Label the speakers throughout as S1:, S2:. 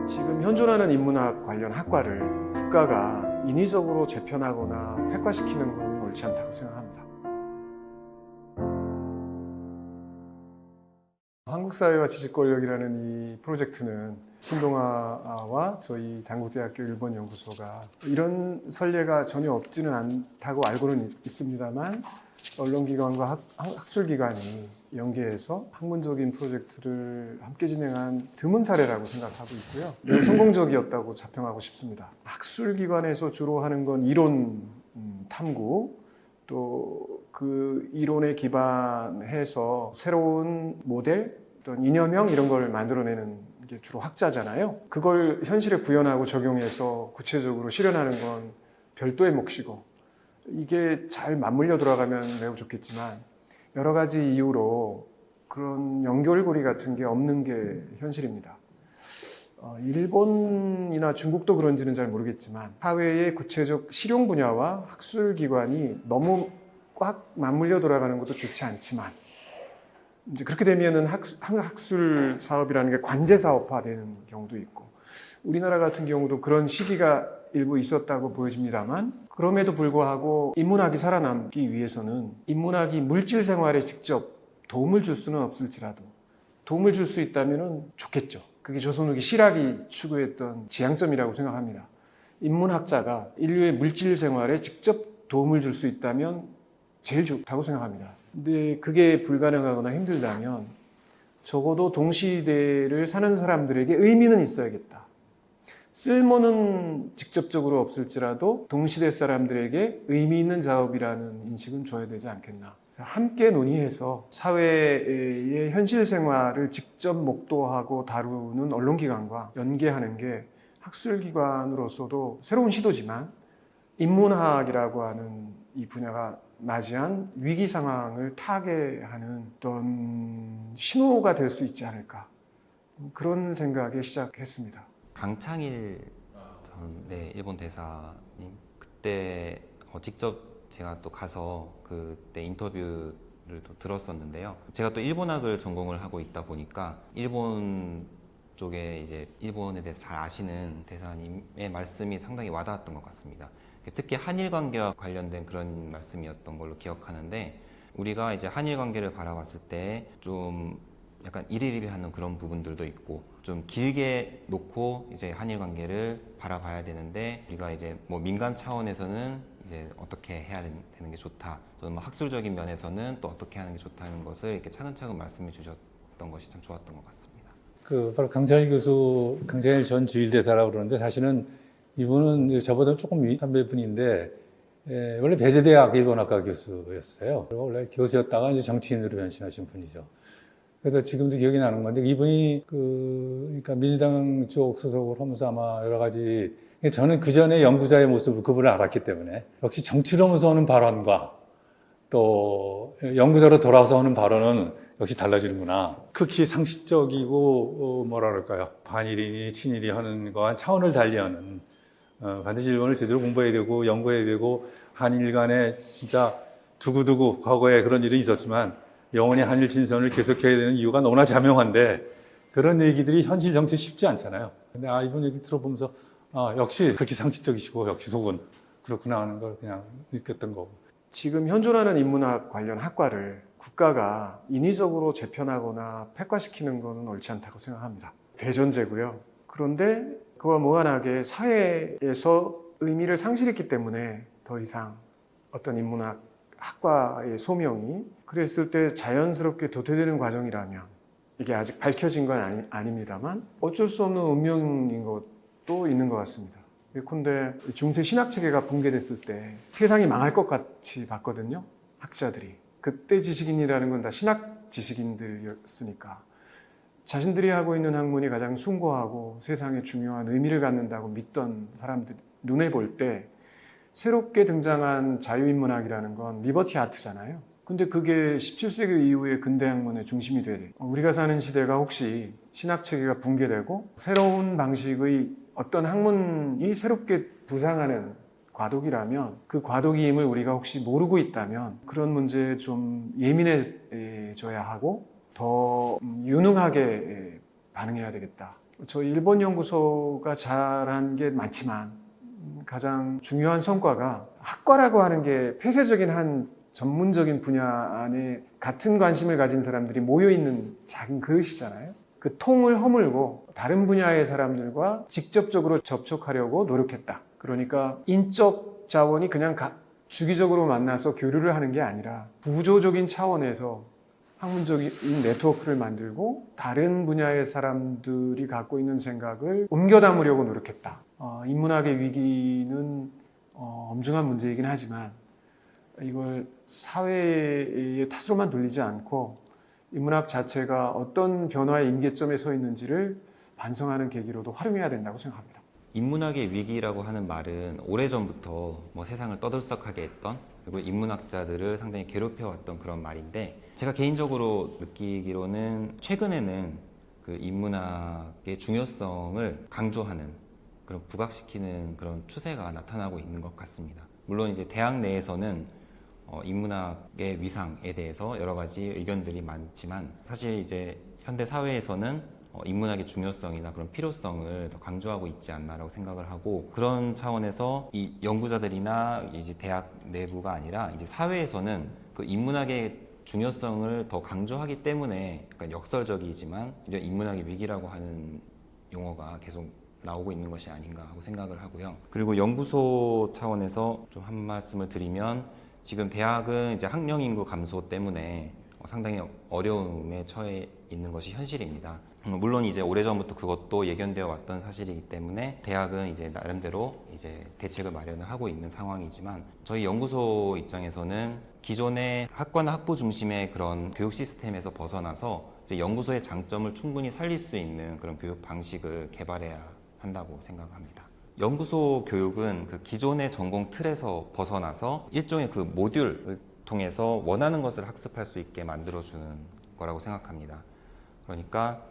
S1: 지금 현존하는 인문학 관련 학과를 국가가 인위적으로 재편하거나 폐과시키는 건 옳지 않다고 생각합니다. 한국사회와 지식권력이라는 이 프로젝트는 신동아와 저희 단국대학교 일본연구소가 이런 선례가 전혀 없지는 않다고 알고는 있습니다만 언론기관과 학술기관이 연계해서 학문적인 프로젝트를 함께 진행한 드문 사례라고 생각하고 있고요. 매우 성공적이었다고 자평하고 싶습니다. 학술기관에서 주로 하는 건 이론 탐구, 또 그 이론에 기반해서 새로운 모델, 어떤 이념형 이런 걸 만들어내는 게 주로 학자잖아요. 그걸 현실에 구현하고 적용해서 구체적으로 실현하는 건 별도의 몫이고, 이게 잘 맞물려 돌아가면 매우 좋겠지만 여러 가지 이유로 그런 연결고리 같은 게 없는 게 현실입니다. 일본이나 중국도 그런지는 잘 모르겠지만 사회의 구체적 실용 분야와 학술기관이 너무 꽉 맞물려 돌아가는 것도 좋지 않지만, 이제 그렇게 되면은 학술 사업이라는 게 관제 사업화되는 경우도 있고, 우리나라 같은 경우도 그런 시기가 일부 있었다고 보여집니다만, 그럼에도 불구하고 인문학이 살아남기 위해서는 인문학이 물질 생활에 직접 도움을 줄 수는 없을지라도 도움을 줄 수 있다면 좋겠죠. 그게 조선 후기 실학이 추구했던 지향점이라고 생각합니다. 인문학자가 인류의 물질 생활에 직접 도움을 줄 수 있다면 제일 좋다고 생각합니다. 근데 그게 불가능하거나 힘들다면 적어도 동시대를 사는 사람들에게 의미는 있어야겠다. 쓸모는 직접적으로 없을지라도 동시대 사람들에게 의미 있는 작업이라는 인식은 줘야 되지 않겠나. 함께 논의해서 사회의 현실 생활을 직접 목도하고 다루는 언론기관과 연계하는 게 학술기관으로서도 새로운 시도지만 인문학이라고 하는 이 분야가 맞이한 위기 상황을 타개하는 어떤 신호가 될 수 있지 않을까, 그런 생각에 시작했습니다.
S2: 강창일 전 일본 대사님, 그때 직접 제가 또 가서 그때 인터뷰를 또 들었었는데요. 제가 또 일본학을 전공을 하고 있다 보니까 일본 쪽에 이제 일본에 대해서 잘 아시는 대사님의 말씀이 상당히 와닿았던 것 같습니다. 특히 한일 관계와 관련된 그런 말씀이었던 걸로 기억하는데, 우리가 이제 한일 관계를 바라봤을 때 좀 약간 일일이하는 그런 부분들도 있고, 좀 길게 놓고 이제 한일 관계를 바라봐야 되는데, 우리가 이제 뭐 민간 차원에서는 이제 어떻게 해야 되는 게 좋다, 또는 뭐 학술적인 면에서는 또 어떻게 하는 게 좋다는 것을 이렇게 차근차근 말씀해 주셨던 것이 참 좋았던 것 같습니다.
S3: 바로 강창일 교수, 강창일 전 주일대사라고 그러는데, 사실은 이분은 저보다 조금 위 선배 분인데, 원래 배재대학 일본학과 교수였어요. 그리고 원래 교수였다가 이제 정치인으로 변신하신 분이죠. 그래서 지금도 기억이 나는 건데, 이분이 그러니까 민주당 쪽 소속을 하면서 아마 여러 가지, 저는 그 전에 연구자의 모습을 그분을 알았기 때문에 역시 정치로 하면서 하는 발언과 또 연구자로 돌아와서 하는 발언은 역시 달라지는구나. 극히 상식적이고 뭐라 그럴까요? 반일이니 친일이 하는 거와 차원을 달리하는, 반드시 일본을 제대로 공부해야 되고 연구해야 되고, 한일 간에 진짜 두고두고 과거에 그런 일이 있었지만 영원히 한일 친선을 계속해야 되는 이유가 너무나 자명한데, 그런 얘기들이 현실 정치에 쉽지 않잖아요. 근데 이분 얘기 들어보면서 역시 그렇게 상식적이시고 역시 속은 그렇구나 하는 걸 그냥 느꼈던 거고.
S1: 지금 현존하는 인문학 관련 학과를 국가가 인위적으로 재편하거나 폐과시키는 것은 옳지 않다고 생각합니다. 대전제고요. 그런데 그와 무관하게 사회에서 의미를 상실했기 때문에 더 이상 어떤 인문학 학과의 소명이 그랬을 때 자연스럽게 도태되는 과정이라면, 이게 아직 밝혀진 건 아닙니다만 어쩔 수 없는 운명인 것도 있는 것 같습니다. 예컨대 중세 신학체계가 붕괴됐을 때 세상이 망할 것 같이 봤거든요, 학자들이. 그때 지식인이라는 건 다 신학 지식인들이었으니까 자신들이 하고 있는 학문이 가장 숭고하고 세상에 중요한 의미를 갖는다고 믿던 사람들 눈에 볼 때 새롭게 등장한 자유인문학이라는 건 리버티 아트잖아요. 근데 그게 17세기 이후의 근대 학문의 중심이 돼. 우리가 사는 시대가 혹시 신학체계가 붕괴되고 새로운 방식의 어떤 학문이 새롭게 부상하는 과도기라면, 그 과도기임을 우리가 혹시 모르고 있다면 그런 문제에 좀 예민해져야 하고 더 유능하게 반응해야 되겠다. 저희 일본 연구소가 잘한 게 많지만 가장 중요한 성과가 학과라고 하는 게 폐쇄적인 한 전문적인 분야 안에 같은 관심을 가진 사람들이 모여 있는 작은 그릇이잖아요. 그 통을 허물고 다른 분야의 사람들과 직접적으로 접촉하려고 노력했다. 그러니까 인적 자원이 그냥 주기적으로 만나서 교류를 하는 게 아니라 구조적인 차원에서 학문적인 네트워크를 만들고 다른 분야의 사람들이 갖고 있는 생각을 옮겨 담으려고 노력했다. 인문학의 위기는 엄중한 문제이긴 하지만 이걸 사회의 탓으로만 돌리지 않고 인문학 자체가 어떤 변화의 임계점에 서 있는지를 반성하는 계기로도 활용해야 된다고 생각합니다.
S2: 인문학의 위기라고 하는 말은 오래전부터 뭐 세상을 떠들썩하게 했던, 그리고 인문학자들을 상당히 괴롭혀왔던 그런 말인데, 제가 개인적으로 느끼기로는 최근에는 그 인문학의 중요성을 강조하는, 그런 부각시키는 그런 추세가 나타나고 있는 것 같습니다. 물론 이제 대학 내에서는 인문학의 위상에 대해서 여러 가지 의견들이 많지만, 사실 이제 현대 사회에서는 인문학의 중요성이나 그런 필요성을 더 강조하고 있지 않나라고 생각을 하고, 그런 차원에서 이 연구자들이나 이제 대학 내부가 아니라 이제 사회에서는 그 인문학의 중요성을 더 강조하기 때문에 약간 역설적이지만 이런 인문학의 위기라고 하는 용어가 계속 나오고 있는 것이 아닌가 하고 생각을 하고요. 그리고 연구소 차원에서 좀 한 말씀을 드리면, 지금 대학은 이제 학령 인구 감소 때문에 상당히 어려움에 처해 있는 것이 현실입니다. 물론 이제 오래전부터 그것도 예견되어 왔던 사실이기 때문에 대학은 이제 나름대로 이제 대책을 마련을 하고 있는 상황이지만, 저희 연구소 입장에서는 기존의 학과나 학부 중심의 그런 교육 시스템에서 벗어나서 이제 연구소의 장점을 충분히 살릴 수 있는 그런 교육 방식을 개발해야 한다고 생각합니다. 연구소 교육은 그 기존의 전공 틀에서 벗어나서 일종의 그 모듈을 통해서 원하는 것을 학습할 수 있게 만들어주는 거라고 생각합니다. 그러니까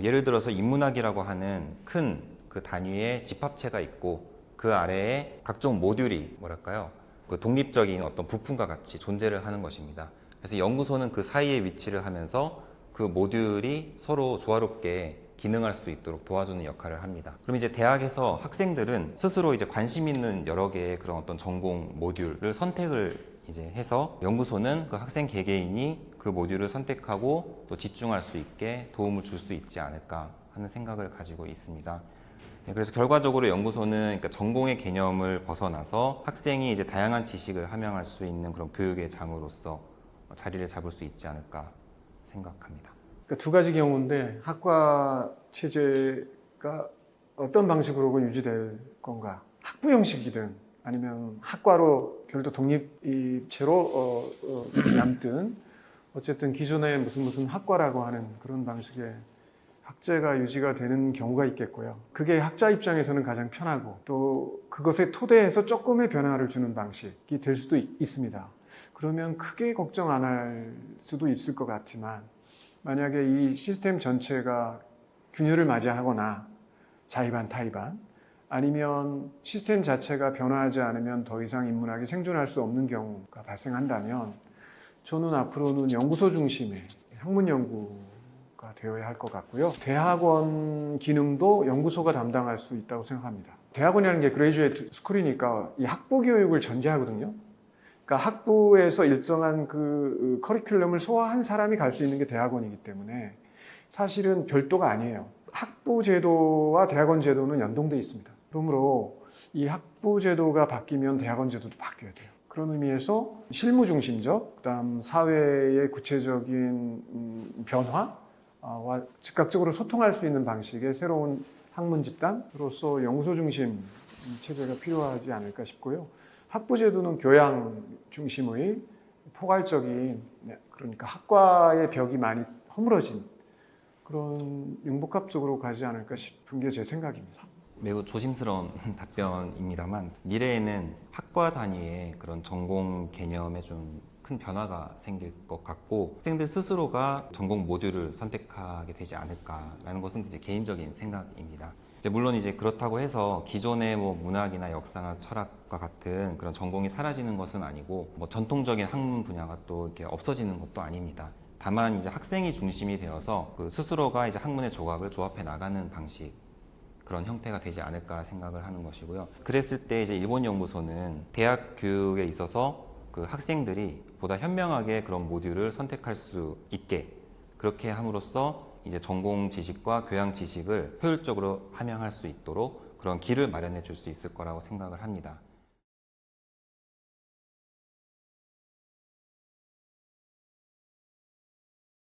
S2: 예를 들어서 인문학이라고 하는 큰 그 단위의 집합체가 있고, 그 아래에 각종 모듈이 뭐랄까요, 그 독립적인 어떤 부품과 같이 존재를 하는 것입니다. 그래서 연구소는 그 사이에 위치를 하면서 그 모듈이 서로 조화롭게 기능할 수 있도록 도와주는 역할을 합니다. 그럼 이제 대학에서 학생들은 스스로 이제 관심 있는 여러 개의 그런 어떤 전공 모듈을 선택을 이제 해서, 연구소는 그 학생 개개인이 그 모듈을 선택하고 또 집중할 수 있게 도움을 줄 수 있지 않을까 하는 생각을 가지고 있습니다. 그래서 결과적으로 연구소는 그러니까 전공의 개념을 벗어나서 학생이 이제 다양한 지식을 함양할 수 있는 그런 교육의 장으로서 자리를 잡을 수 있지 않을까 생각합니다.
S1: 그러니까 두 가지 경우인데, 학과 체제가 어떤 방식으로 유지될 건가, 학부 형식이든 아니면 학과로 별도 독립체로 남든, 어쨌든 기존에 무슨 학과라고 하는 그런 방식의 학제가 유지가 되는 경우가 있겠고요. 그게 학자 입장에서는 가장 편하고, 또 그것에 토대해서 조금의 변화를 주는 방식이 될 수도 있습니다. 그러면 크게 걱정 안 할 수도 있을 것 같지만, 만약에 이 시스템 전체가 균열을 맞이하거나 자의반 타의반, 아니면 시스템 자체가 변화하지 않으면 더 이상 인문학이 생존할 수 없는 경우가 발생한다면, 저는 앞으로는 연구소 중심의 학문 연구가 되어야 할 것 같고요. 대학원 기능도 연구소가 담당할 수 있다고 생각합니다. 대학원이라는 게 그레이주에이트 스쿨이니까 이 학부 교육을 전제하거든요. 그러니까 학부에서 일정한 그 커리큘럼을 소화한 사람이 갈 수 있는 게 대학원이기 때문에 사실은 별도가 아니에요. 학부 제도와 대학원 제도는 연동돼 있습니다. 그러므로 이 학부 제도가 바뀌면 대학원 제도도 바뀌어야 돼요. 그런 의미에서 실무 중심적, 그다음 사회의 구체적인 변화와 즉각적으로 소통할 수 있는 방식의 새로운 학문 집단으로서 연구소 중심 체제가 필요하지 않을까 싶고요. 학부 제도는 교양 중심의 포괄적인, 그러니까 학과의 벽이 많이 허물어진 그런 융복합적으로 가지 않을까 싶은 게 제 생각입니다.
S2: 매우 조심스러운 답변입니다만, 미래에는 학과 단위의 그런 전공 개념에 좀 큰 변화가 생길 것 같고, 학생들 스스로가 전공 모듈을 선택하게 되지 않을까라는 것은 이제 개인적인 생각입니다. 물론 이제 그렇다고 해서 기존의 뭐 문학이나 역사나 철학과 같은 그런 전공이 사라지는 것은 아니고, 뭐 전통적인 학문 분야가 또 이렇게 없어지는 것도 아닙니다. 다만 이제 학생이 중심이 되어서 그 스스로가 이제 학문의 조각을 조합해 나가는 방식, 그런 형태가 되지 않을까 생각을 하는 것이고요. 그랬을 때 이제 일본 연구소는 대학 교육에 있어서 그 학생들이 보다 현명하게 그런 모듈을 선택할 수 있게 그렇게 함으로써 이제 전공 지식과 교양 지식을 효율적으로 함양할 수 있도록 그런 길을 마련해 줄 수 있을 거라고 생각을 합니다.